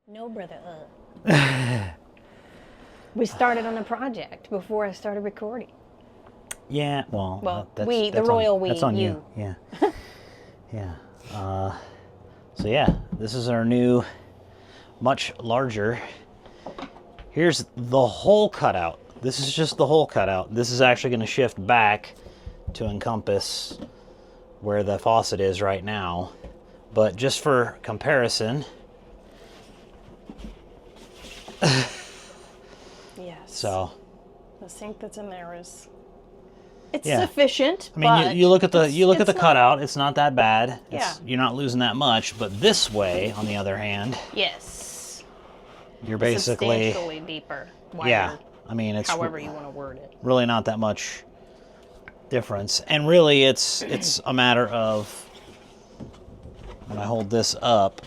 No, brother. We started on the project before I started recording. Yeah, well, That's on you. Yeah. Yeah. So yeah, this is our new, much larger. Here's the hole cutout. This is just the hole cutout. This is actually going to shift back to encompass where the faucet is right now. But just for comparison. Yes. So. The sink that's in there is. It's sufficient. I mean, you look at the cutout. It's not that bad. Yeah. You're not losing that much. But this way, on the other hand. Yes. You're basically substantially deeper. Wider, yeah. I mean, it's however you want to word it. Really not that much difference. And really, it's a matter of when I hold this up.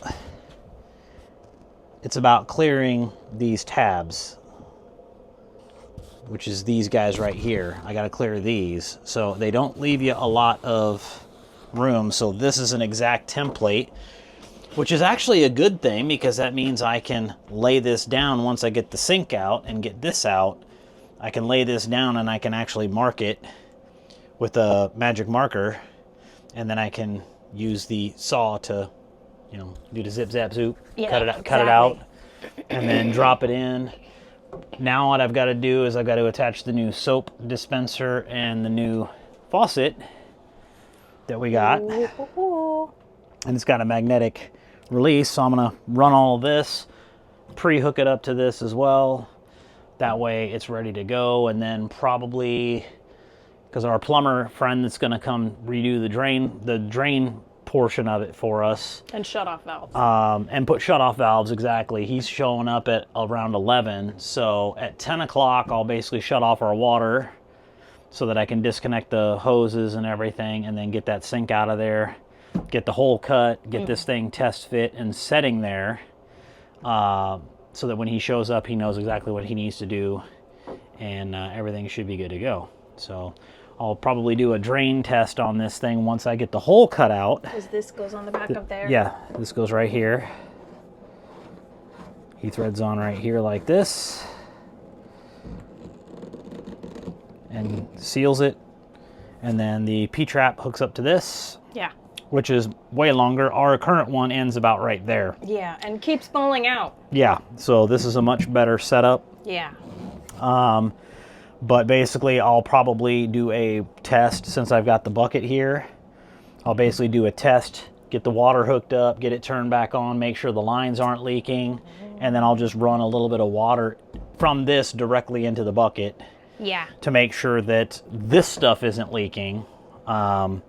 It's about clearing these tabs, which is these guys right here. I got to clear these so they don't leave you a lot of room. So this is an exact template, which is actually a good thing because that means I can lay this down once I get the sink out and get this out. I can lay this down and I can actually mark it with a magic marker, and then I can use the saw to, do the zip zap zoop, cut it out, and then drop it in. Now what I've got to do is I've got to attach the new soap dispenser and the new faucet that we got. And it's got a magnetic release, so I'm going to run all of this, pre-hook it up to this as well. That way it's ready to go, and then probably, because our plumber friend that's going to come redo the drain portion of it for us. And shut-off valves. And put shut-off valves, exactly. He's showing up at around 11, so at 10 o'clock I'll basically shut off our water so that I can disconnect the hoses and everything, and then get that sink out of there, get the hole cut, get this thing test fit and setting there, so that when he shows up he knows exactly what he needs to do, and everything should be good to go. So I'll probably do a drain test on this thing once I get the hole cut out. Because this goes on the back of there? Yeah, this goes right here. He threads on right here like this and seals it. And then the P-trap hooks up to this. Yeah. Which is way longer. Our current one ends about right there. Yeah, and keeps falling out. Yeah, so this is a much better setup. Yeah. But basically, I'll probably do a test since I've got the bucket here. I'll basically do a test, get the water hooked up, get it turned back on, make sure the lines aren't leaking, and then I'll just run a little bit of water from this directly into the bucket. Yeah. To make sure that this stuff isn't leaking. And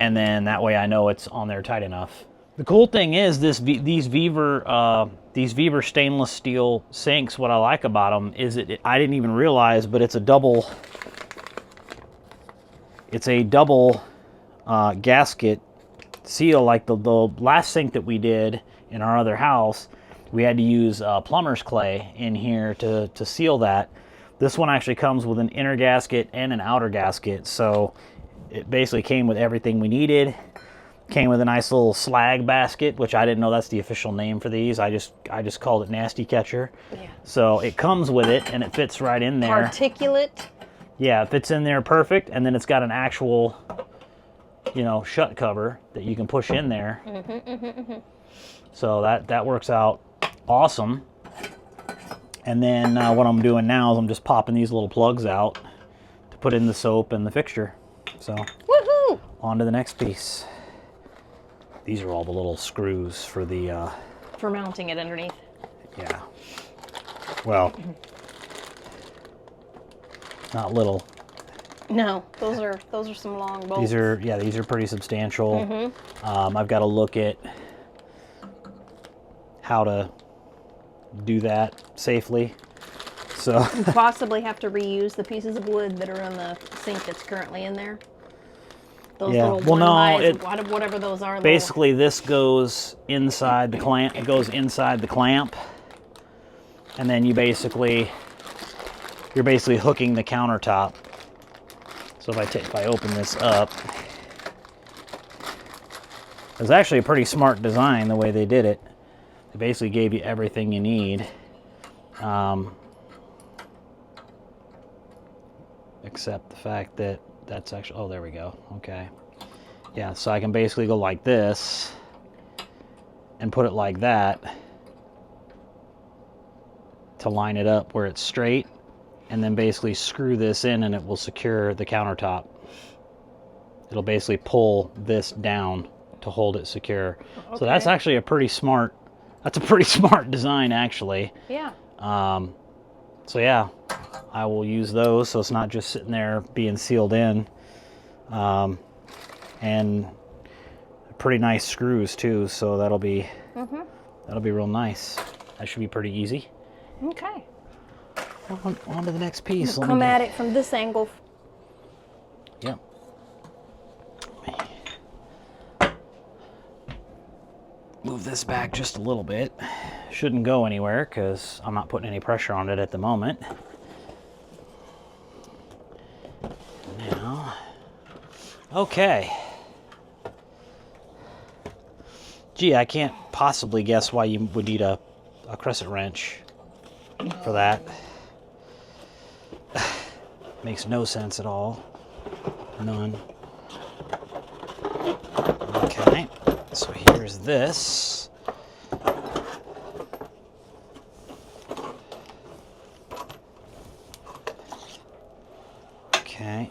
then that way I know it's on there tight enough. The cool thing is these Viver stainless steel sinks, what I like about them is I didn't even realize, but it's a double gasket seal. Like the last sink that we did in our other house, we had to use plumber's clay in here to seal that. This one actually comes with an inner gasket and an outer gasket, so it basically came with everything we needed. Came with a nice little slag basket, which I didn't know that's the official name for these. I just called it Nasty Catcher. Yeah. So it comes with it, and it fits right in there. Particulate. Yeah, it fits in there perfect, and then it's got an actual, shut cover that you can push in there. So that works out awesome. And then what I'm doing now is I'm just popping these little plugs out to put in the soap and the fixture. So woohoo! On to the next piece. These are all the little screws for the... for mounting it underneath. Yeah. Well, not little. No, those are some long bolts. These are pretty substantial. I've got to look at how to do that safely. So you possibly have to reuse the pieces of wood that are in the sink that's currently in there. Those little whatever those are. Basically, this goes inside the clamp. It goes inside the clamp, and then you're basically hooking the countertop. So if I open this up, it's actually a pretty smart design the way they did it. It basically gave you everything you need. Except the fact that that's actually, oh, there we go. Okay. Yeah, so I can basically go like this and put it like that to line it up where it's straight, and then basically screw this in and it will secure the countertop. It'll basically pull this down to hold it secure. Okay. So that's actually a pretty smart design, actually. Yeah. So yeah, I will use those so it's not just sitting there being sealed in. And pretty nice screws too, so that'll be real nice. That should be pretty easy. Okay. On to the next piece. Come at it from this angle. Yep. Move this back just a little bit. Shouldn't go anywhere because I'm not putting any pressure on it at the moment. Now, okay. Gee, I can't possibly guess why you would need a crescent wrench for that. Makes no sense at all. None. Okay, so here's this. Okay.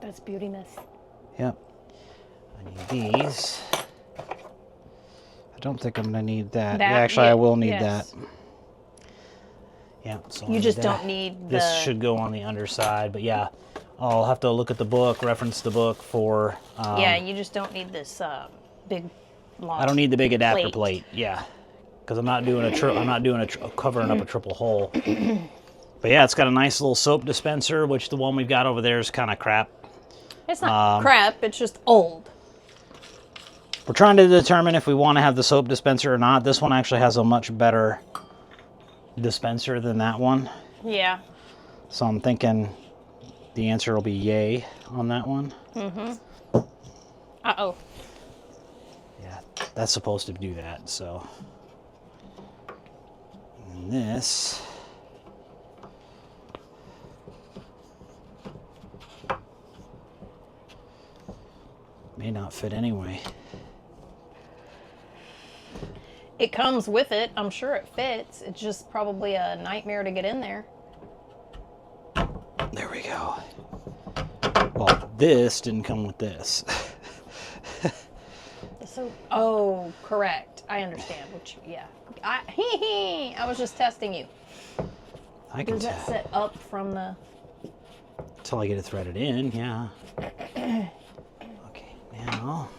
That's beautiness. Yep. I need these. I don't think I'm going to need that. Yeah, actually, I will need that. Yeah. So you just don't need this. Should go on the underside, but yeah, I'll have to look at the book, reference the book for. Yeah, you just don't need this big, long. I don't need the big adapter plate. Yeah, because I'm not doing covering up a triple hole. But yeah, it's got a nice little soap dispenser, which the one we've got over there is kind of crap. It's not crap. It's just old. We're trying to determine if we want to have the soap dispenser or not. This one actually has a much better dispenser than that one. Yeah. So I'm thinking the answer will be yay on that one. Mm-hmm. Uh-oh. Yeah, that's supposed to do that, so. And this. May not fit anyway. It comes with it. I'm sure it fits. It's just probably a nightmare to get in there. There we go. Well, this didn't come with this. So, oh, correct. I understand. Which, yeah. I was just testing you. I can Does that set up from the... Until I get it threaded in, yeah. Okay, now...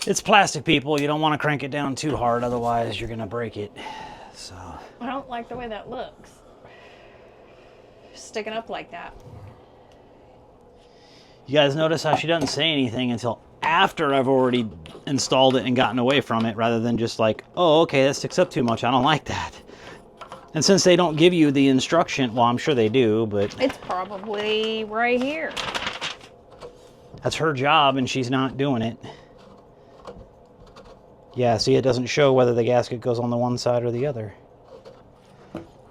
It's plastic, people. You don't want to crank it down too hard, otherwise you're going to break it. So I don't like the way that looks. Sticking up like that. You guys notice how she doesn't say anything until after I've already installed it and gotten away from it, rather than just like, oh, okay, that sticks up too much. I don't like that. And since they don't give you the instruction, well, I'm sure they do, but... It's probably right here. That's her job, and she's not doing it. Yeah, see, it doesn't show whether the gasket goes on the one side or the other.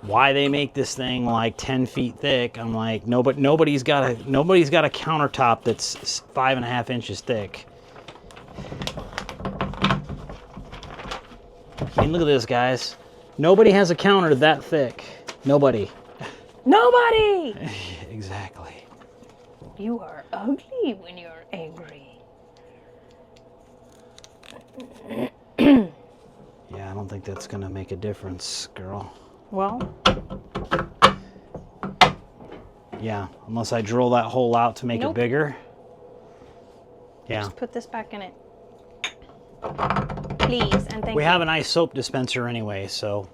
Why they make this thing like 10 feet thick? I'm like, nobody's got a countertop that's 5.5 inches thick. I mean, look at this, guys. Nobody has a counter that thick. Nobody. Nobody. Exactly. You are ugly when you're angry. Yeah, I don't think that's gonna make a difference, girl. Well, yeah, unless I drill that hole out to make it bigger. Yeah. Just put this back in it, please, and thank you. We have a nice soap dispenser anyway, so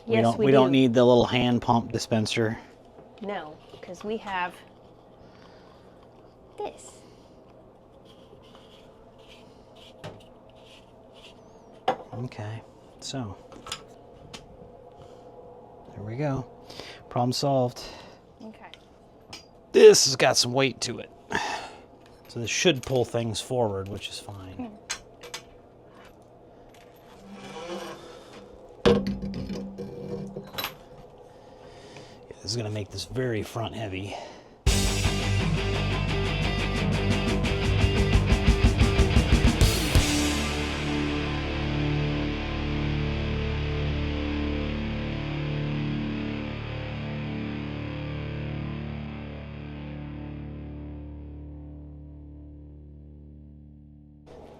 yes, we don't need the little hand pump dispenser. No, because we have this. Okay, so there we go. Problem solved. Okay. This has got some weight to it. So this should pull things forward, which is fine. Yeah, this is going to make this very front heavy.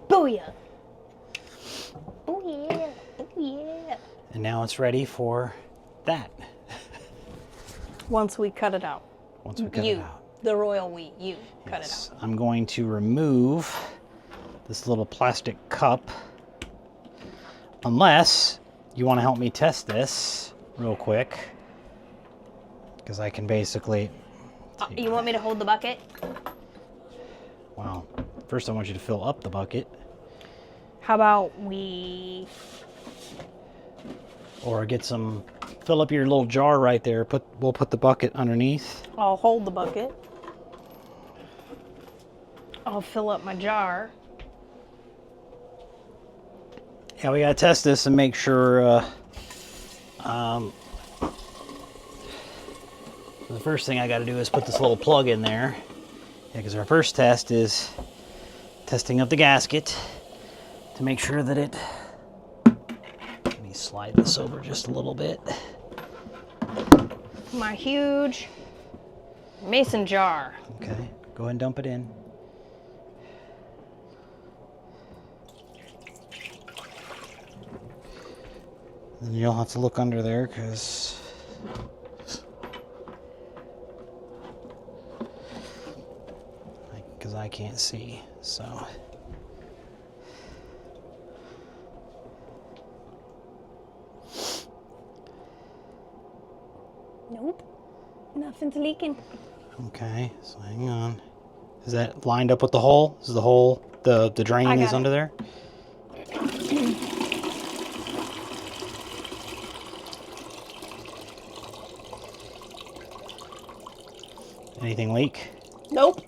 Booyah! Oh yeah! Oh yeah! And now it's ready for that. Once we cut it out. Once we cut it out. The royal we, you cut it out. I'm going to remove this little plastic cup. Unless you want to help me test this real quick. Because I can basically... You want me to hold the bucket? Wow. First I want you to fill up the bucket. How about we... Or get some... Fill up your little jar right there. We'll put the bucket underneath. I'll hold the bucket. I'll fill up my jar. Yeah, we gotta test this and make sure... the first thing I gotta do is put this little plug in there. Yeah, because our first test is testing of the gasket to make sure that it... Let me slide this over just a little bit. My huge mason jar. Okay, go ahead and dump it in. Then you'll have to look under there because I can't see, so. Nope, nothing's leaking. Okay, so hang on. Is that lined up with the hole? Is the hole, the drain is under there? Anything leak? Nope.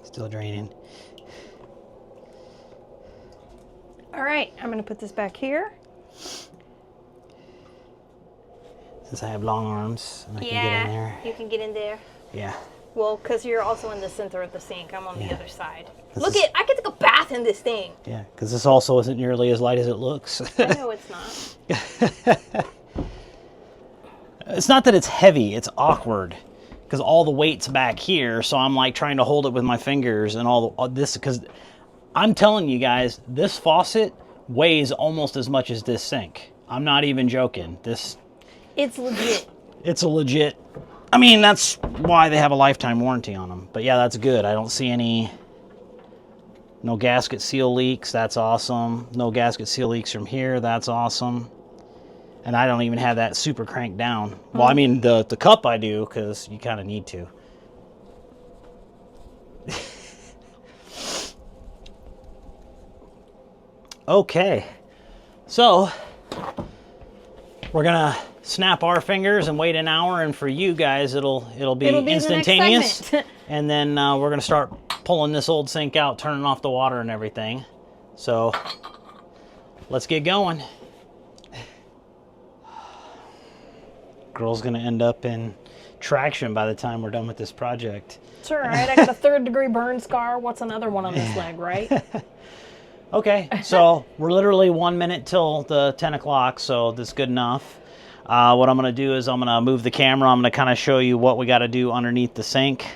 Still draining. All right, I'm gonna put this back here. Since I have long arms and I can get in there. You can get in there. Yeah. Well, because you're also in the center of the sink. I'm on the other side. Look it, I could take a bath in this thing. Yeah, because this also isn't nearly as light as it looks. I know it's not. It's not that it's heavy, it's awkward. Because all the weight's back here, so I'm like trying to hold it with my fingers and all this, because I'm telling you guys, this faucet weighs almost as much as this sink. I'm not even joking. It's legit. It's a legit, I mean, that's why they have a lifetime warranty on them. But yeah, that's good. I don't see no gasket seal leaks. That's awesome. No gasket seal leaks from here. That's awesome. And I don't even have that super cranked down. Well, I mean, the cup I do, because you kind of need to. Okay. So, we're going to snap our fingers and wait an hour, and for you guys, it'll be instantaneous. The and then we're going to start pulling this old sink out, turning off the water and everything. So, let's get going. Girl's gonna end up in traction by the time we're done with this project. It's all right. I got a 3rd-degree burn scar. What's another one on this leg, right? Okay, so we're literally 1 minute till the 10 o'clock, so that's good enough. What I'm gonna do is I'm gonna move the camera. I'm gonna kind of show you what we got to do underneath the sink,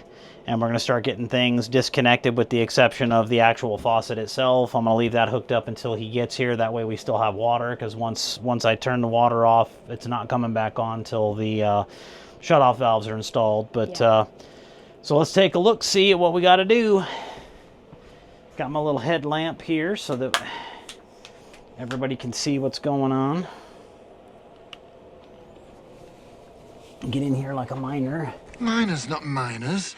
and we're gonna start getting things disconnected with the exception of the actual faucet itself. I'm gonna leave that hooked up until he gets here. That way we still have water, because once I turn the water off, it's not coming back on till the shut-off valves are installed. But so let's take a look, see what we got to do. Got my little headlamp here so that everybody can see what's going on. get in here like a miner. Miners, not miners.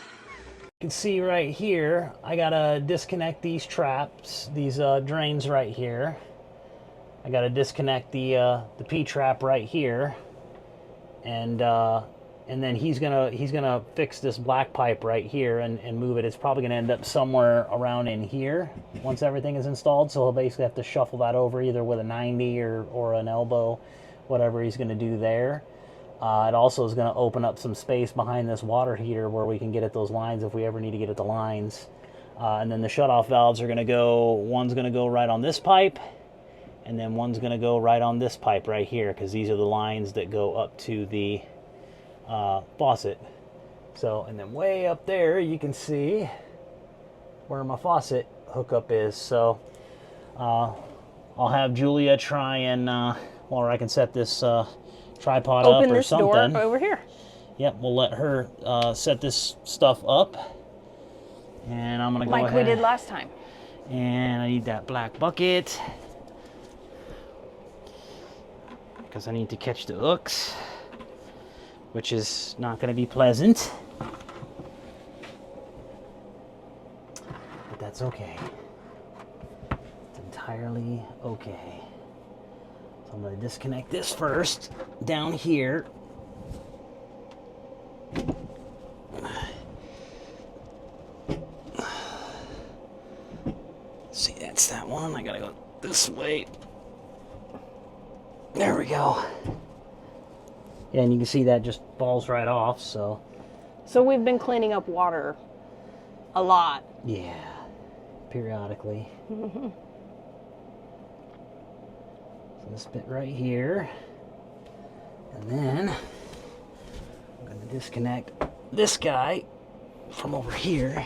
You can see right here, I gotta disconnect these traps, these drains right here. I gotta disconnect the P-trap right here, and then he's gonna fix this black pipe right here and move it. It's probably gonna end up somewhere around in here once everything is installed. So he'll basically have to shuffle that over either with a 90 or an elbow, whatever he's gonna do there. It also is going to open up some space behind this water heater where we can get at those lines if we ever need to get at the lines. And then the shutoff valves are going to go, one's going to go right on this pipe, and then one's going to go right on this pipe right here, because these are the lines that go up to the faucet. So, and then way up there you can see where my faucet hookup is. So I'll have Julia try and, or I can set this tripod up or something. Open this door over here. Yep, we'll let her set this stuff up. And I'm going to go ahead. Like we did last time. And I need that black bucket, because I need to catch the hooks, which is not going to be pleasant. But that's okay. It's entirely okay. So I'm going to disconnect this first down here. See, that's that one. I got to go this way. There we go. Yeah, and you can see that just falls right off, so. So we've been cleaning up water a lot. Yeah, periodically. This bit right here, and then I'm going to disconnect this guy from over here,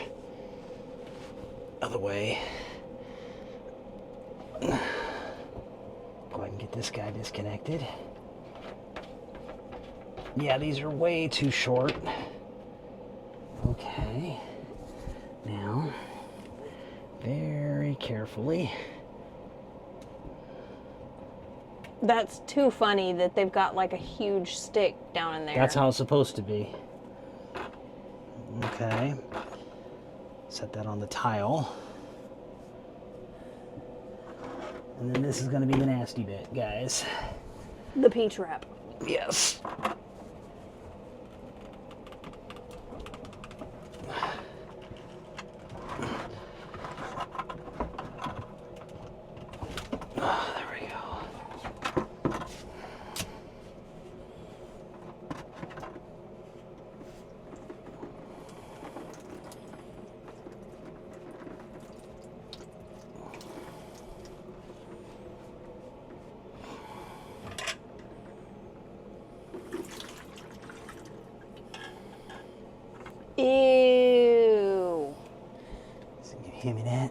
other way. Go ahead and get this guy disconnected. Yeah, these are way too short. Okay, now very carefully. That's too funny that they've got like a huge stick down in there. That's how it's supposed to be. Okay. Set that on the tile. And then this is going to be the nasty bit, guys. The P-trap. Yes. Ew. So you hear me that?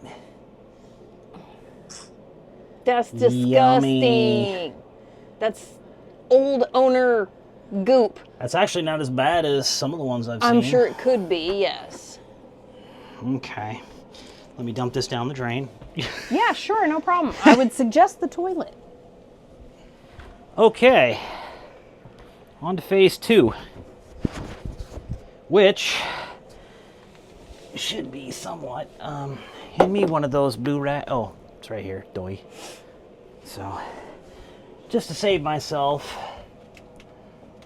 That's disgusting. Yummy. That's old owner goop. That's actually not as bad as some of the ones I've seen. I'm sure it could be, yes. Okay. Let me dump this down the drain. Yeah, sure, no problem. I would suggest the toilet. Okay. On to phase 2. Which should be somewhat, hand me one of those blue rat, oh, it's right here, doy. So, just to save myself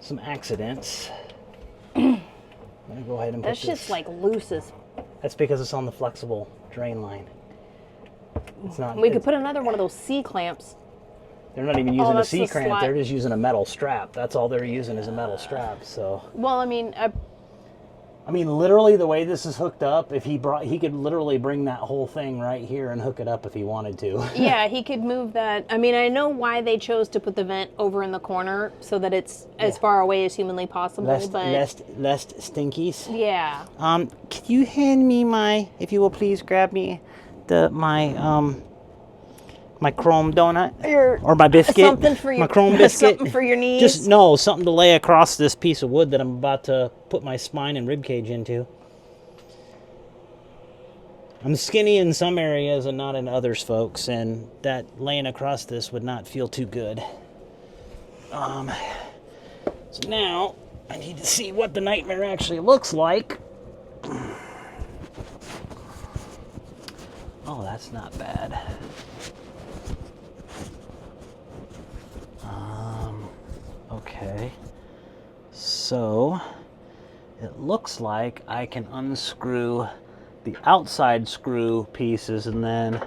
some accidents, I'm gonna go ahead and put That's this. just like loose as. That's because it's on the flexible drain line. It's not. We could put another one of those C-clamps. They're not even using a that's the C-clamp, slot. they're just using a metal strap. That's all they're using is a metal strap, so. Well, I mean, I mean, literally the way this is hooked up, if he could literally bring that whole thing right here and hook it up if he wanted to. yeah, he could move that. I mean, I know why they chose to put the vent over in the corner so that it's as far away as humanly possible, less stinkies. yeah. Could you hand me if you will please grab me my chrome donut or my biscuit, something for your, my chrome biscuit, something for your knees. Just something to lay across this piece of wood that I'm about to put my spine and rib cage into. I'm skinny in some areas and not in others, folks, and that laying across this would not feel too good. So now I need to see what the nightmare actually looks like. Oh, that's not bad. Okay. So, it looks like I can unscrew the outside screw pieces, and then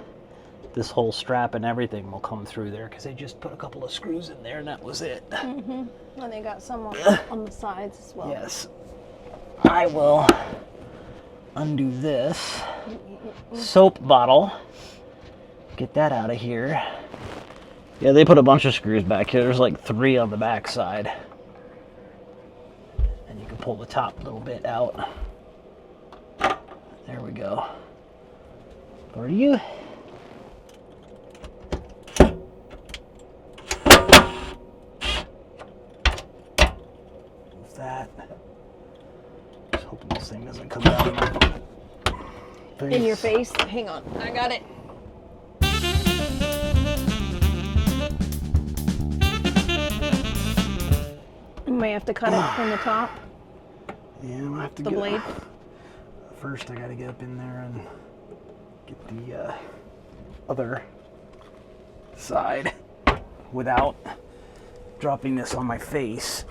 this whole strap and everything will come through there, because they just put a couple of screws in there and that was it. Mm-hmm. And they got some on the sides as well. Yes. I will undo this soap bottle. Get that out of here. Yeah, they put a bunch of screws back here. There's like 3 on the back side. And you can pull the top little bit out. There we go. Are you? What's that? Just hoping this thing doesn't come down in my face. In your face? Hang on, I got it. You may have to cut it from the top. Yeah, I'm gonna have to the get blade. First, I gotta get up in there and get the other side without dropping this on my face.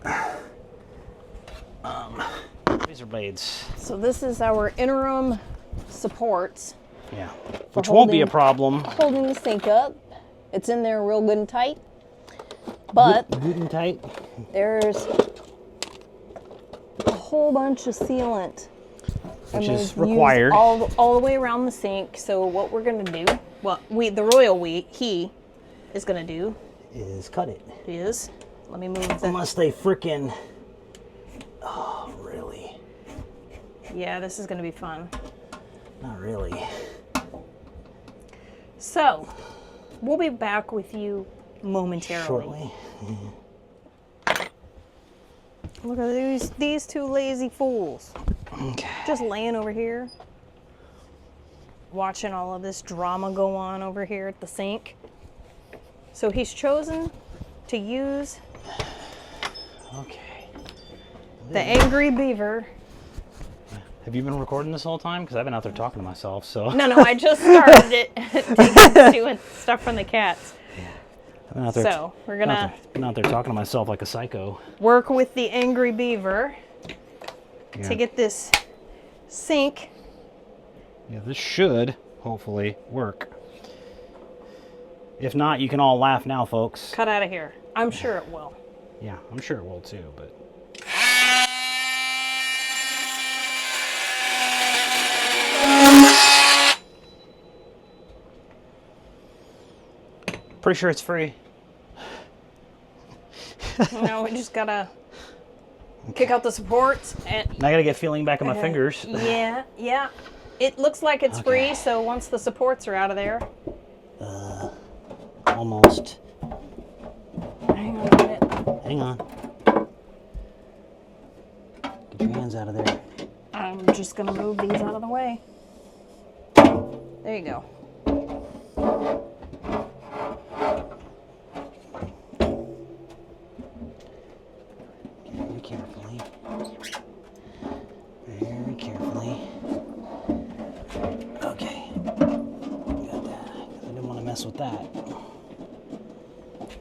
Razor blades. So this is our interim supports. Yeah, which won't be a problem. Holding the sink up. It's in there real good and tight. But good and tight. There's a whole bunch of sealant, which is required all the way around the sink. So what we're gonna do, he is gonna do is cut it. Let me move the. Unless they frickin'. Oh, really? Yeah, this is gonna be fun. Not really. So, we'll be back with you momentarily. Shortly. Look at these 2 lazy fools. Okay. Just laying over here, watching all of this drama go on over here at the sink. So he's chosen to use the Angry Beaver. Have you been recording this whole time? Because I've been out there talking to myself, so. No, I just started it, doing stuff from the cats. Yeah. I've been out there so we're gonna been out there talking to myself like a psycho. Work with the Angry Beaver to get this sink. Yeah, this should hopefully work. If not, you can all laugh now, folks. Cut out of here. I'm sure it will. Yeah, I'm sure it will too, but. Pretty sure it's free. No, we just gotta kick out the supports and I gotta get feeling back in my fingers. Yeah. It looks like it's free, so once the supports are out of there. Almost. Hang on a minute. Hang on. Get your hands out of there. I'm just gonna move these out of the way. There you go. Very carefully. Very carefully. Okay. Got that. I didn't want to mess with that.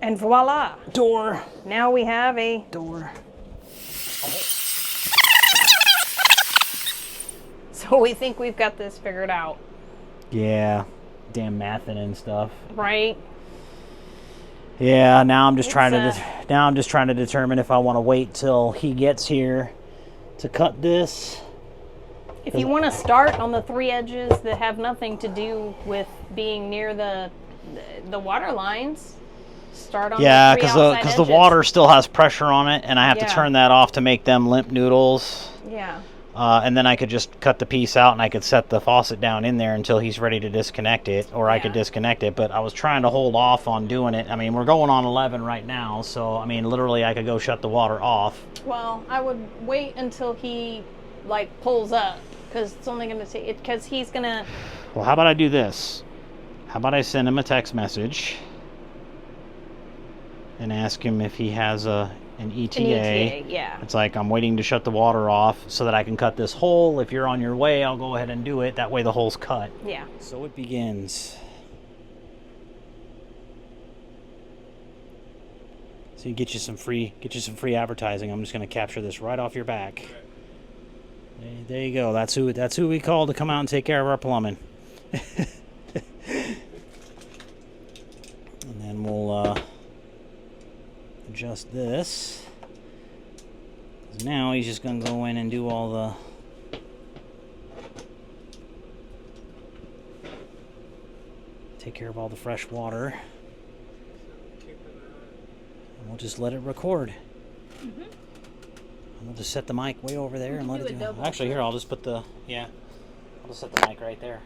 And voila. Door. Now we have a Door. So we think we've got this figured out. Yeah. Damn mathing and stuff. Right? Yeah, now I'm just trying to determine if I want to wait till he gets here to cut this. If you want to start on the 3 edges that have nothing to do with being near the water lines, start on the 3 outside because the water still has pressure on it, and I have to turn that off to make them limp noodles. Yeah. And then I could just cut the piece out and I could set the faucet down in there until he's ready to disconnect it, or I could disconnect it. But I was trying to hold off on doing it. I mean, we're going on 11 right now, so I mean, literally I could go shut the water off. Well, I would wait until he pulls up, because it's only going to take it, because he's going to. Well, how about I do this? How about I send him a text message and ask him if he has an ETA. An ETA, yeah. It's like I'm waiting to shut the water off so that I can cut this hole. If you're on your way, I'll go ahead and do it. That way the hole's cut. Yeah. So it begins. So you get you some free advertising. I'm just going to capture this right off your back. There you go. That's who we call to come out and take care of our plumbing. And then we'll adjust this. 'Cause now he's just going to go in and do all the take care of all the fresh water. And we'll just let it record. Mm-hmm. And we'll just set the mic way over there and let it do. Actually, here, I'll just put the, I'll just set the mic right there.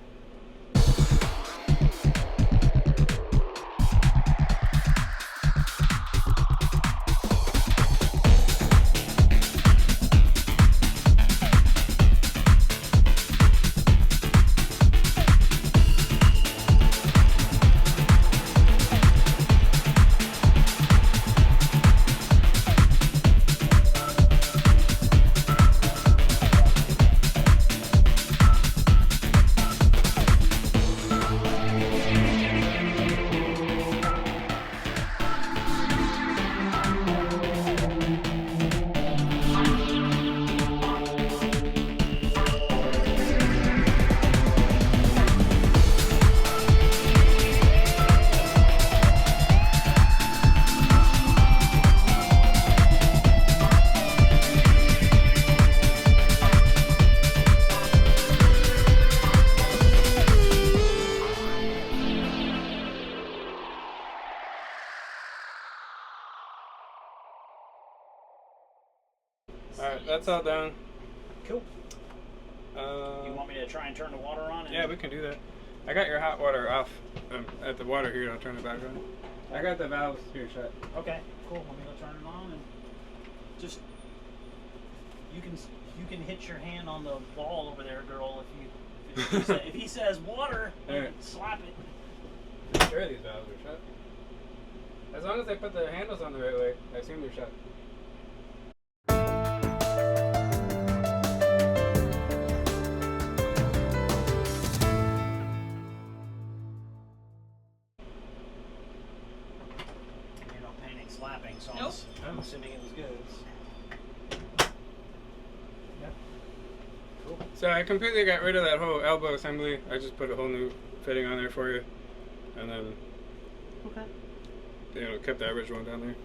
Alright, that's all done. Cool. You want me to try and turn the water on? Yeah, we can do that. I got your hot water off at the water heater. I'll turn it back on. I got the valves here shut. Okay, cool. Let me go turn it on and just you can hit your hand on the wall over there, girl. If he says water, right. Slap it. I'm sure these valves are shut. As long as they put the handles on the right way, I assume they're shut. Slapping, so Nope. I'm assuming it was good. Yeah. Cool. So I completely got rid of that whole elbow assembly. I just put a whole new fitting on there for you, and then kept the average one down there.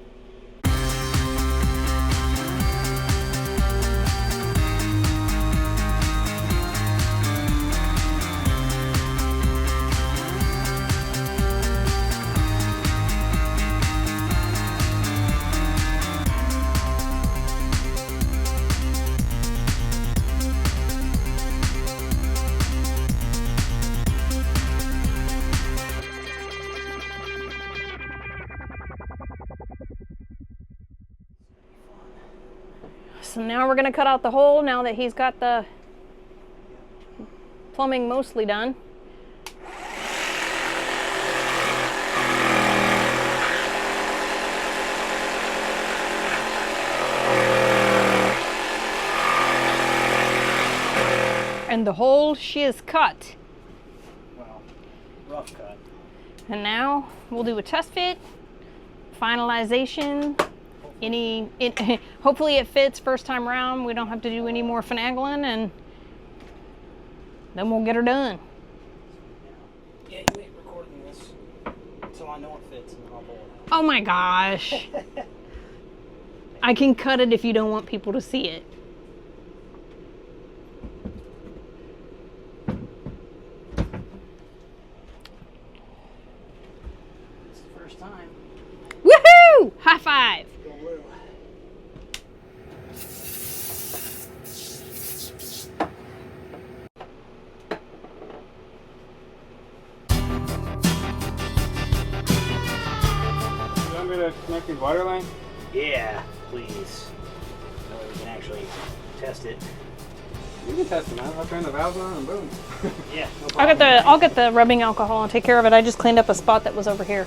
So now we're gonna cut out the hole now that he's got the plumbing mostly done. And the hole she is cut. Well, rough cut. And now we'll do a test fit, finalization. Hopefully it fits first time around. We don't have to do any more finagling, and then we'll get her done. Yeah, you ain't recording this until I know it fits, and then I'll pull it out. Oh my gosh. I can cut it if you don't want people to see it. It's the first time. Woohoo! High five. You want me to connect these water lines? Yeah, please. So we can actually test it. You can test them out. I'll turn the valves on and boom. Yeah, no problem. I'll get the rubbing alcohol and take care of it. I just cleaned up a spot that was over here.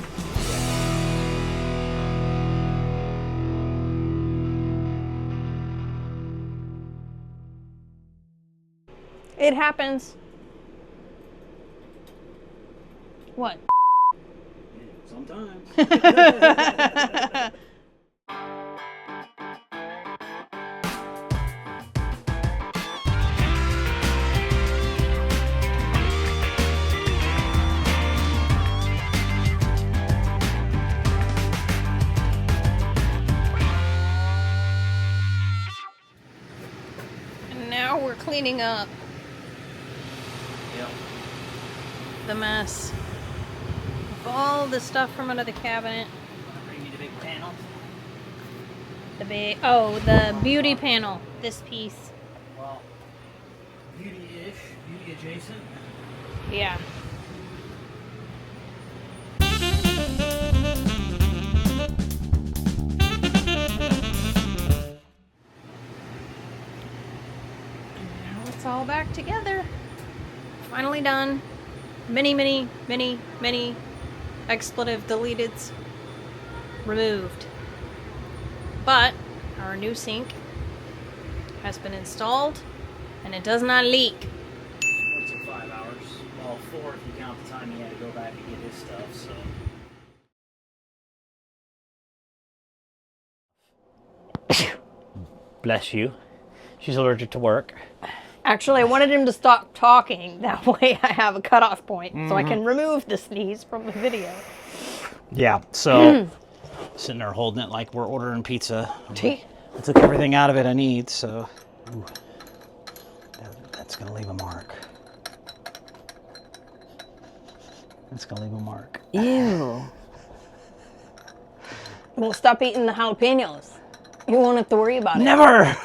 It happens. What? Sometimes. And now we're cleaning up Yep. the mess. All the stuff from under the cabinet. Bring me the big panel. The beauty panel. This piece. Well, beauty-ish, beauty adjacent. Yeah. Now it's all back together. Finally done. Many expletive deleteds removed. But our new sink has been installed and it does not leak. It took 5 hours. Well, 4 if you count the time he had to go back and get his stuff, so. Bless you. She's allergic to work. Actually, I wanted him to stop talking. That way I have a cutoff point so I can remove the sneeze from the video. Yeah, so sitting there holding it like we're ordering pizza. Gee. I took everything out of it I need, so ooh, that's gonna leave a mark. That's gonna leave a mark. Ew. Well, stop eating the jalapenos. You won't have to worry about it. Never!